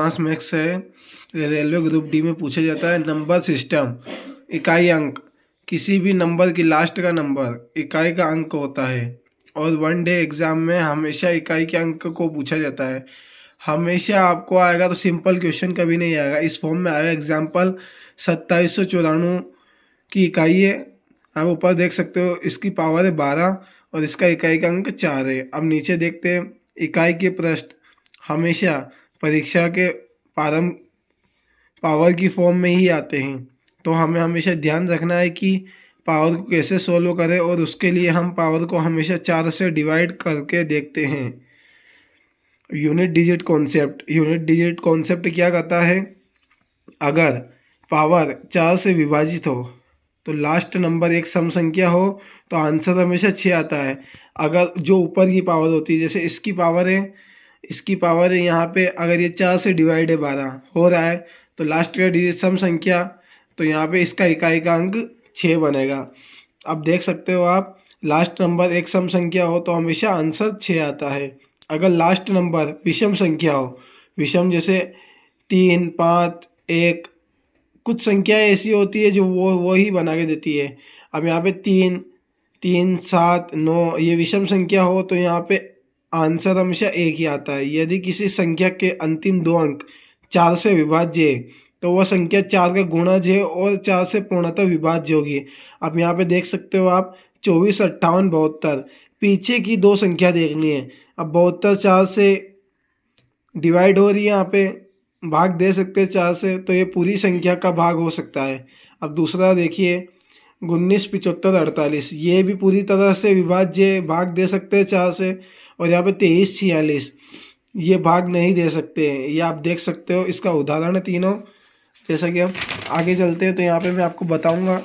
मास max है, railway group D में पूछा जाता है। नंबर सिस्टम, इकाई अंक, किसी भी नंबर की लास्ट का नंबर इकाई का अंक होता है। और वन डे एग्जाम में हमेशा इकाई के अंक को पूछा जाता है। हमेशा आपको आएगा तो सिंपल क्वेश्चन कभी नहीं आएगा, इस फॉर्म में आएगा। एग्जाम्पल 2794 की इकाई है, आप ऊपर देख सकते हो, इसकी पावर है 12 और इसका इकाई का अंक 4 है। अब नीचे देखते हैं, इकाई के प्रश्न हमेशा परीक्षा के प्रारंभ पावर की फॉर्म में ही आते हैं, तो हमें हमेशा ध्यान रखना है कि पावर को कैसे सोल्व करें, और उसके लिए हम पावर को हमेशा 4 से डिवाइड करके देखते हैं। Unit digit concept, unit digit concept क्या कहता है, अगर पावर 4 से विभाजित हो तो लास्ट नंबर एक सम संख्या हो तो आंसर हमेशा 6 आता है। अगर जो ऊपर की पावर होती है, जैसे इसकी पावर है यहाँ पे, अगर ये 4 से डिवाइड है 12 हो रहा है तो लास्ट का डिजिट सम संख्या, तो यहाँ पे इसका इकाई का अंक 6 बनेगा। अब देख सकते हो आप, लास्ट नंबर एक सम संख्या हो तो हमेशा आंसर 6 आता है। अगर लास्ट नंबर विषम संख्या हो, विषम जैसे 3, 5, 1, कुछ संख्याएं ऐसी होती है जो वो ही बना के देती है। अब यहाँ पे 3, 3, 7, 9 ये विषम संख्या हो तो यहाँ पे आंसर हमेशा एक ही आता है। यदि किसी संख्या के अंतिम 2 अंक 4 से विभाज्य है तो वह संख्या 4 का गुणज है और 4 से पूर्णतः विभाज्य होगी। अब यहाँ पे देख सकते हो आप, 24, 58, 72, पीछे की 2 संख्या देखनी है। अब 72 4 से डिवाइड हो रही है, यहाँ पे भाग दे सकते हैं 4 से, तो ये पूरी संख्या का भाग हो सकता है। अब दूसरा देखिए, 19, 75, 48, ये भी पूरी तरह से विभाज्य, भाग दे सकते हैं 4 से। और यहाँ पे 23, 46 ये भाग नहीं दे सकते हैं, ये आप देख सकते हो। इसका उदाहरण है तीनों। जैसा कि हम आगे चलते हैं तो यहाँ पे मैं आपको बताऊंगा,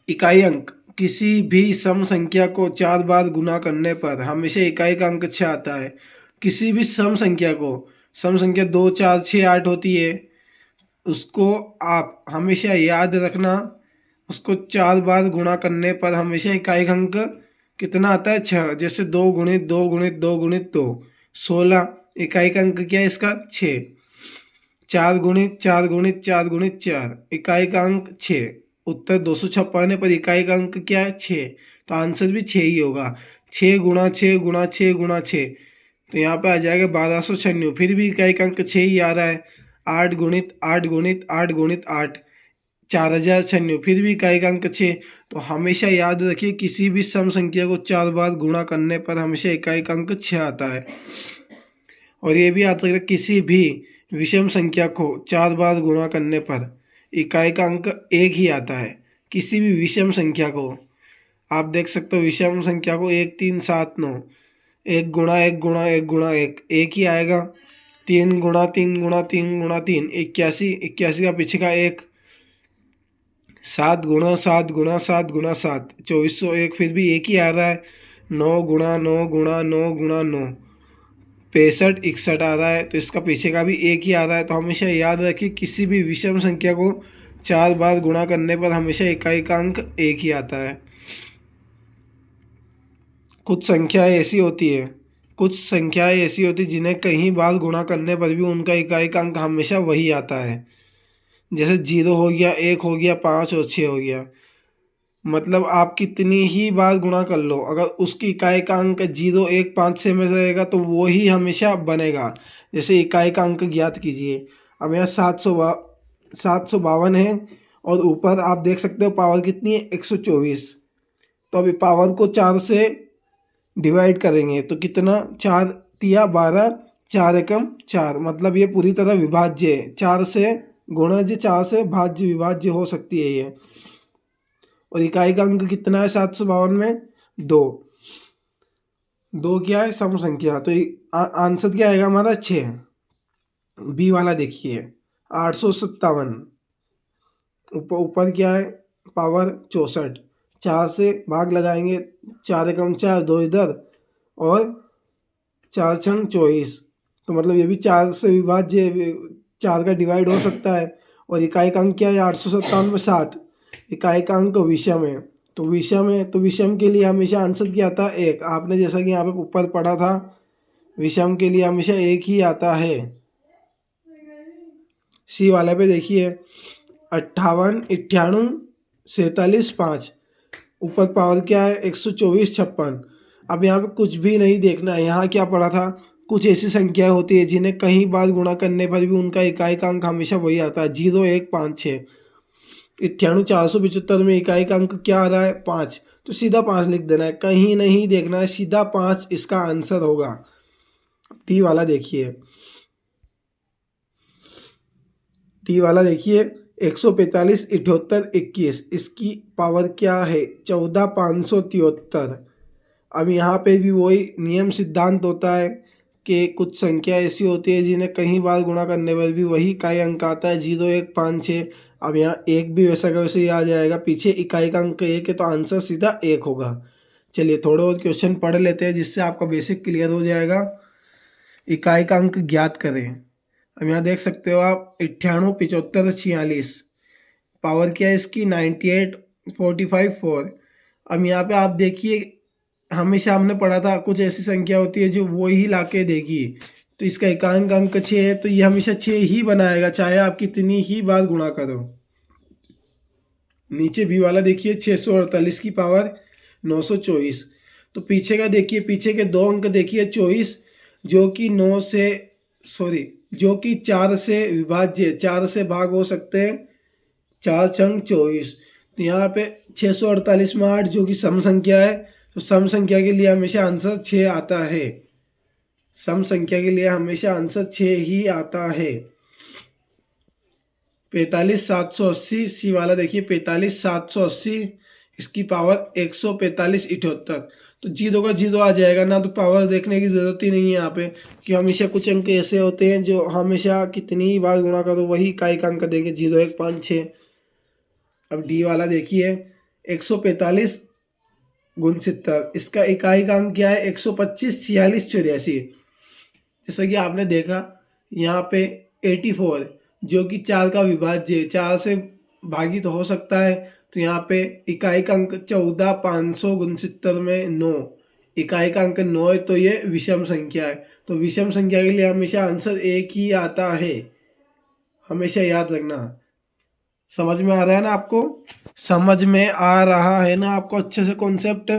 इकाई अंक, किसी भी सम संख्या को 4 बार गुना करने पर हमेशा इकाई का अंक 6 आता है। किसी भी सम संख्या को, सम संख्या 2, 4, 6, 8 होती है, उसको आप हमेशा याद रखना, उसको 4 बार गुणा करने पर हमेशा इकाई का अंक कितना आता है, 6। जैसे 2 गुणित 2 गुणित 2 गुणित 2 16, इकाई का अंक क्या है इसका, 6। 4 गुणित 4 गुणित 4 गुणित 4, इकाई का अंक 6। उत्तर 256 है, पर इकाई का अंक क्या है, 6, तो आंसर भी 6 ही होगा। 6 गुणा 6 गुणा 6 गुणा 6, तो यहाँ पे आ जाएगा 1296, फिर भी इकाई का अंक 6 ही आ रहा है। 8 गुणित 8 गुणित 8 गुणित 8, 4096, फिर भी इकाई का अंक 6। तो हमेशा याद रखिए, किसी भी सम संख्या को 4 बार गुणा करने पर हमेशा इकाई का अंक 6 आता है। और ये भी याद रखिए, किसी भी विषम संख्या को 4 बार गुणा करने पर इकाई का अंक 1 ही आता है। किसी भी विषम संख्या को आप देख सकते हो, विषम संख्या को 1, 3, 7, 9, 1 गुणा 1 गुणा 1 गुणा 1, 1 ही आएगा। 3 गुणा 3 गुणा 3 गुणा 3, 81, 81 का पीछे का 1। 7 गुणा 7 गुणा 7 गुणा 7, 2401, फिर भी 1 ही आ रहा है। 9 गुणा 9 गुणा 9 गुणा 9, 65, 61 आ रहा है, तो इसका पीछे का भी 1 ही आ रहा है। तो हमेशा याद रखिए, किसी भी विषम संख्या को 4 बार गुणा करने पर हमेशा इकाई का अंक 1 ही आता है। कुछ संख्याएं ऐसी होती है जिन्हें कई बार गुणा करने पर भी उनका इकाई का अंक हमेशा वही आता है। जैसे 0 हो गया, 1 हो गया, 5 और 6 हो गया। मतलब आप कितनी ही बार गुणा कर लो, अगर उसकी इकाई का अंक 0, 1, 5, 6 में रहेगा तो वो ही हमेशा बनेगा। जैसे इकाई का अंक ज्ञात कीजिए। अब यहाँ 752 है, और ऊपर आप देख सकते हो पावर कितनी है, 124। तो अभी पावर को 4 से डिवाइड करेंगे तो कितना, 4 तिया 12, 4 एकम 4, मतलब ये पूरी तरह विभाज्य है। 4 से गुणज, 4 से भाज्य विभाज्य हो सकती है ये। और इकाई का अंक कितना है 752 में, 2। 2 क्या है, सम संख्या, तो आंसर क्या आएगा हमारा, 6। बी वाला देखिए, 857, ऊपर क्या है, पावर 64, 4 से भाग लगाएंगे, 4 एकम 4, 2 इधर, और 4 छंग 24, तो मतलब ये भी 4 से विभाज्य, 4 का डिवाइड हो सकता है। और इकाई का अंक क्या है, 857 में 7, इकाई का अंक विषम है, तो विषम के लिए हमेशा आंसर क्या आता है, 1। आपने जैसा कि यहाँ पे ऊपर पढ़ा था, विषम के लिए हमेशा एक ही आता है। सी वाले पे देखिए 58, 98, 47, 5। ऊपर पावर क्या है 124, 56। अब यहाँ पे कुछ भी नहीं देखना है। यहाँ क्या पढ़ा था, कुछ ऐसी संख्या होती है जिन्हें कई बार गुणा करने पर भी उनका इकाई का अंक हमेशा वही आता है, 0, 1, 5, 6। 98, 475 में इकाई का अंक क्या आ रहा है 5, तो सीधा 5 लिख देना है, कहीं नहीं देखना है, सीधा 5 इसका आंसर होगा। टी वाला देखिए, टी वाला देखिए 145, 78, 21। इसकी पावर क्या है 14, 573। अब यहाँ पे भी वही नियम सिद्धांत होता है कि कुछ संख्या ऐसी होती है जिन्हें कई बार गुणा करने पर भी वही इकाई अंक आता है, 0, 1, 5, 6। अब यहाँ एक भी वैसा का वैसे ही आ जाएगा, पीछे इकाई का अंक 1 है तो आंसर सीधा 1 होगा। चलिए थोड़े बहुत क्वेश्चन पढ़ लेते हैं जिससे आपका बेसिक क्लियर हो जाएगा। इकाई का अंक ज्ञात करें। अब यहाँ देख सकते हो आप 98, 75, 46। पावर क्या है इसकी 98, 45, 4। अब यहाँ पे आप देखिए, हमेशा हमने पढ़ा था कुछ ऐसी संख्या होती है जो वो ही ला के देगी, तो इसका एकांक अंक 6 है तो ये हमेशा 6 ही बनाएगा, चाहे आप कितनी ही बार गुणा करो। नीचे बी वाला देखिए 648 की पावर 924। तो पीछे का देखिए, पीछे के दो अंक देखिए 24, जो कि 4 से विभाज्य, 4 से भाग हो सकते हैं, 4 छंग 24। तो यहाँ पे 648 में 8 जो कि सम संख्या है, तो सम संख्या के लिए हमेशा आंसर 6 आता है। सम संख्या के लिए हमेशा आंसर 6 ही आता है। 45, 780 सी वाला देखिए 45, 780। इसकी पावर 145, 78। तो 0 का 0 आ जाएगा ना, तो पावर देखने की ज़रूरत ही नहीं है यहाँ पे, कि हमेशा कुछ अंक ऐसे होते हैं जो हमेशा कितनी ही बार गुणा करो वही इकाई का अंक देंगे, 0, 1, 5, 6। अब डी वाला देखिए 145 गुण 70। इसका इकाई का अंक क्या है 125, 46, 84। जैसा कि आपने देखा यहाँ पे 84 जो कि 4 का विभाज्य, 4 से भागित हो सकता है, तो यहाँ पे इकाई का अंक 14, 500 गुण 70 में 9। इकाई का अंक 9 है तो ये विषम संख्या है। तो विषम संख्या के लिए हमेशा आंसर 1 ही आता है, हमेशा याद रखना। समझ में आ रहा है ना आपको? समझ में आ रहा है ना आपको अच्छे से कॉन्सेप्ट?